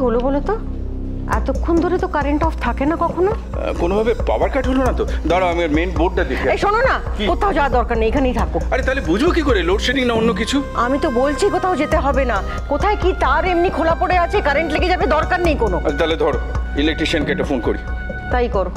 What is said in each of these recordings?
হলো বলো তো? এতক্ষণ ধরে তো কারেন্ট অফ থাকে না কখনো। কোনোভাবে পাওয়ার কাট হলো না তো? দাঁড়াও আমি মেইন বোর্ডটা দেখি। এই শোনো না, কোথাও যাওয়ার দরকার নেই, এখানেই থাকো। আরে তাহলে বুঝবো কি করে লোডশেডিং না অন্য কিছু? আমি তো বলছি কোথাও যেতে হবে না। কোথায় কি তার এমনি খোলা পড়ে আছে, কারেন্ট লেগে যাবে, দরকার নেই কোনো। তাহলে ধরো ইলেকট্রিশিয়ানকে একটা ফোন করি। তাই করো।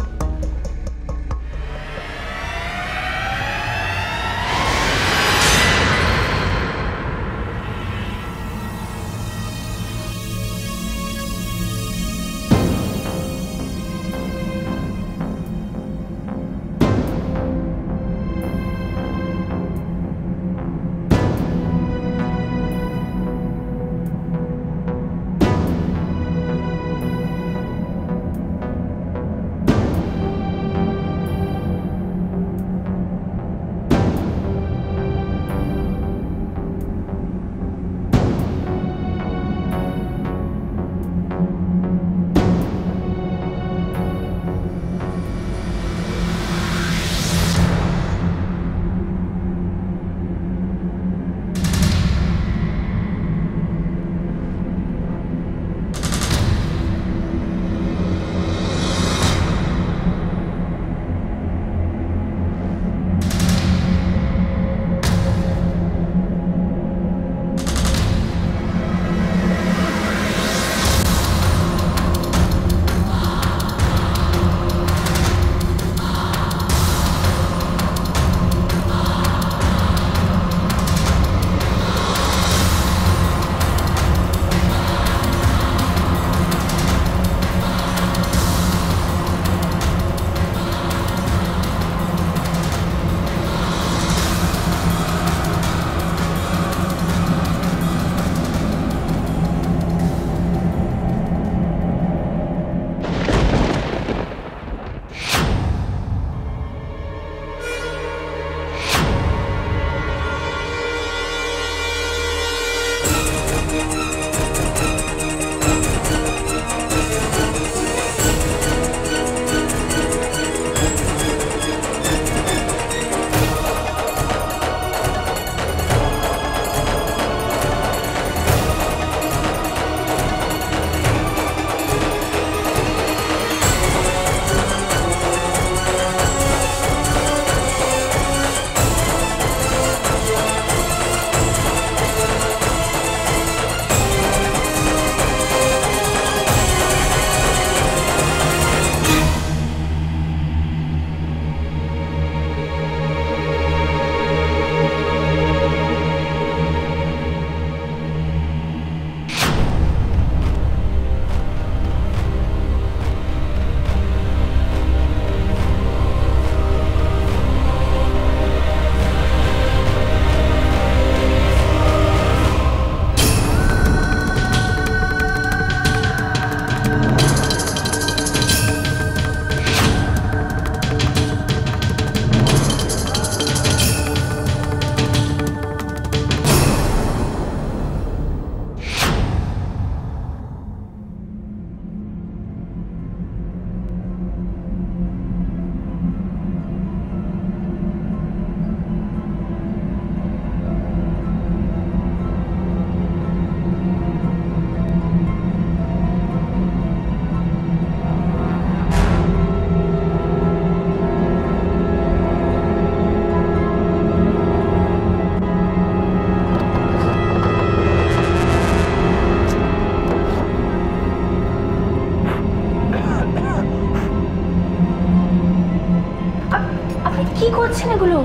কি করছেন এগুলো?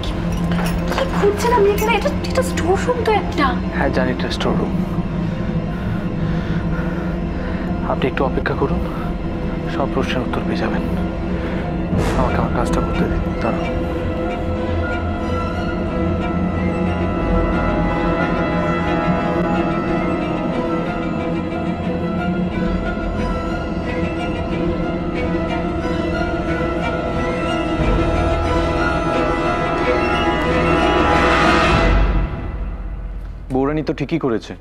কি করছেন আপনি এখানে? এটা স্টোর রুম তো একটা। হ্যাঁ জানি, এটা স্টোর রুম। আপনি একটু অপেক্ষা করুন, সব প্রশ্নের উত্তর পেয়ে যাবেন। আমাকে আমার কাজটা করতে দিন। দাঁড়ান। বৌরানী তো ঠিকই করেছে।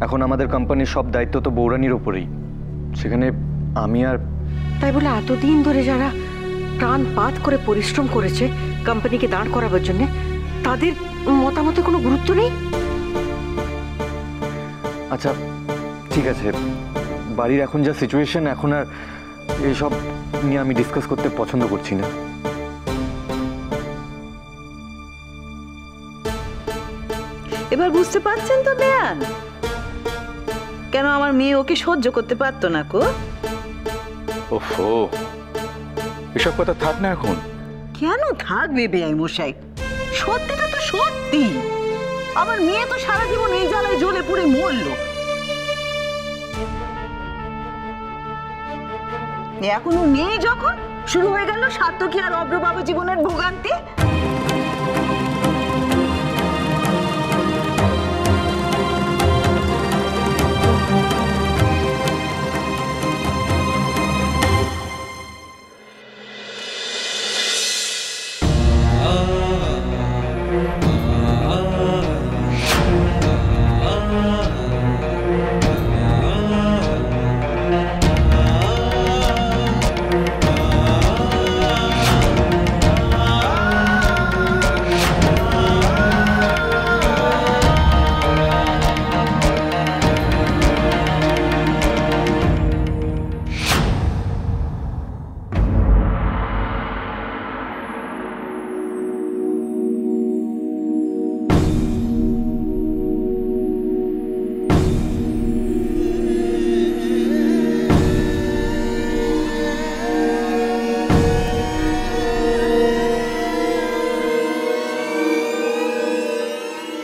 এখন আমাদের কোম্পানির সব দায়িত্ব তো বৌরানীর ওপরেই। সেখানে আমি আর তাই বলে এতদিন ধরে যারা প্রাণপাত করে পরিশ্রম করেছে কোম্পানিকে দাঁড় করাবার জন্য, তাদের মতামতে কোনো গুরুত্ব নেই। আচ্ছা ঠিক আছে, বাড়ির এখন যা সিচুয়েশন, এখন আর এসব নিয়ে আমি ডিসকাস করতে পছন্দ করছি না। এবার বুঝতে পারছেন তো বেয়ান, কেন আমার মেয়ে ওকে সহ্য করতে পারতো না কো? ওফো, এসব কথা থাক না এখন। কেন থাকবে বেয়াই মশাই, সত্যিটা তো সত্যি। আমার মেয়ে তো সারা জীবন এই জ্বালায় জ্বলে পুড়ে মরলো, এখনো নেই যখন শুরু হয়ে গেল সার্থকী আর অব্রবাবু জীবনের ভোগান্তি।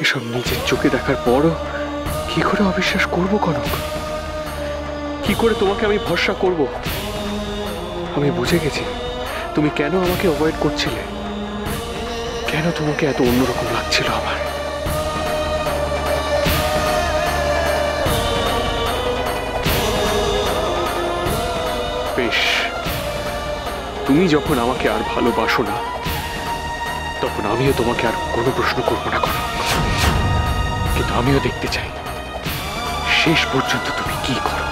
এসব নিজের চোখে দেখার পরও কি করে অবিশ্বাস করব কনক? কি করে তোমাকে আমি ভরসা করব? আমি বুঝে গেছি তুমি কেন আমাকে অ্যাভয়েড করছিলে, কেন তোমাকে এত অন্যরকম লাগছিল আমার। বেশ, তুমি যখন আমাকে আর ভালোবাসো না, তখন আমিও তোমাকে আর কোনো প্রশ্ন করবো না কনক। কিন্তু আমিও দেখতে চাই শেষ পর্যন্ত তুমি কি করো।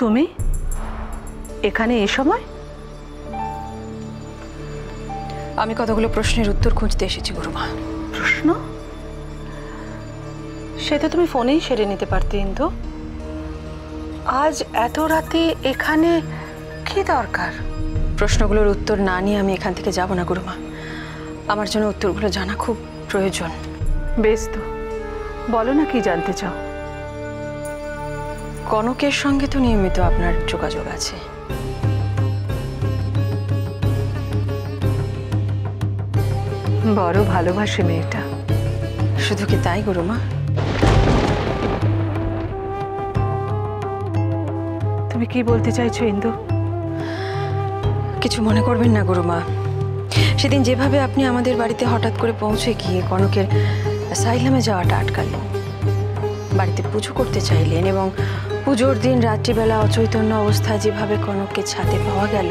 তুমি এখানে এ সময়? আমি কতগুলো প্রশ্নের উত্তর খুঁজতে এসেছি গুরুমা। প্রশ্ন? সেটা তুমি ফোনেই সেরে নিতে পারতে। কিন্তু আজ এত রাতে এখানে কি দরকার? প্রশ্নগুলোর উত্তর না নিয়ে আমি এখান থেকে যাব না গুরুমা। আমার জন্য উত্তরগুলো জানা খুব প্রয়োজন। বেশ তো, বলো না কি জানতে চাও। কনকের সঙ্গে তো নিয়মিত আপনার যোগাযোগ আছে। বড় ভালোবাসে মেয়েটা। শুধু কি তাই গুরুমা? তুমি কি বলতে চাইছো ইন্দু? কিছু মনে করবেন না গুরুমা। সেদিন যেভাবে আপনি আমাদের বাড়িতে হঠাৎ করে পৌঁছে গিয়ে কনকের সাইলামে যাওয়াটা আটকালেন, বাড়িতে পুজো করতে চাইলেন, এবং পুজোর দিন রাত্রিবেলা অচৈতন্য অবস্থায় যেভাবে কনককে ছাদে পাওয়া গেল,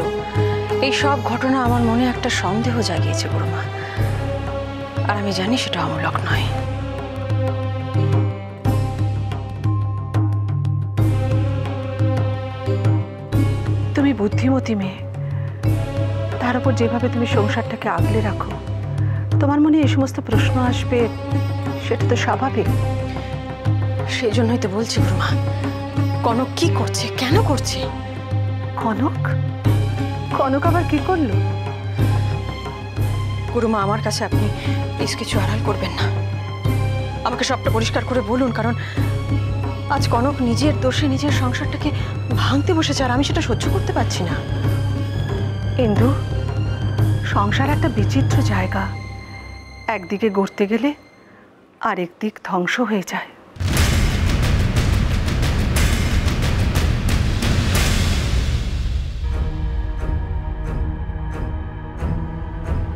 এই সব ঘটনা আমার মনে একটা সন্দেহ জাগিয়েছে গুরুমা। আর আমি জানি সেটা অমূলক নয়। তুমি বুদ্ধিমতী মেয়ে, তার উপর যেভাবে তুমি সংসারটাকে আগলে রাখো, তোমার মনে এই সমস্ত প্রশ্ন আসবে সেটা তো স্বাভাবিক। সেই জন্যই তো বলছি গুরুমা, কনক কি করছে, কেন করছে? কনক? কনক আবার কি করলো? গুরুমা, আমার কাছে আপনি প্লিজ কিছু আড়াল করবেন না। আমাকে সবটা পরিষ্কার করে বলুন, কারণ আজ কনক নিজের দোষে নিজের সংসারটাকে ভাঙতে বসেছে, আর আমি সেটা সহ্য করতে পারছি না। ইন্দু, সংসার একটা বিচিত্র জায়গা। একদিকে গড়তে গেলে আরেক দিক ধ্বংস হয়ে যায়।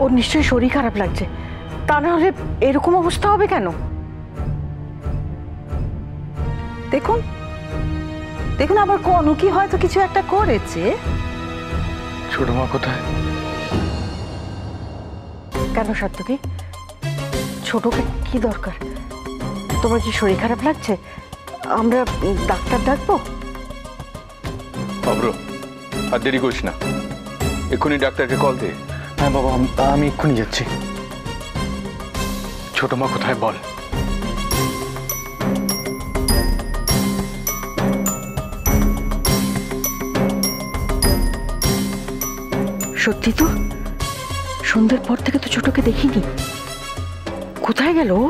ওর নিশ্চয়ই শরীর খারাপ লাগছে, তা না হলে এরকম অবস্থা হবে কেন? দেখুন দেখুন, আবার কনকি হয়তো কিছু একটা করেছে। ছোট মা কোথায়? কেন সার্থকী, ছোটকে কি দরকার? তোমার কি শরীর খারাপ লাগছে? আমরা ডাক্তার ডাকবো? অব্র, আর দেরি করিস না, এক্ষুনি ডাক্তারকে কল দে। হ্যাঁ বাবা, আমি এক্ষুনি যাচ্ছি। ছোট মা কোথায় বল? সত্যি তো, সন্ধ্যের পর থেকে তো ছোটকে দেখিনি। কোথায় গেল ও?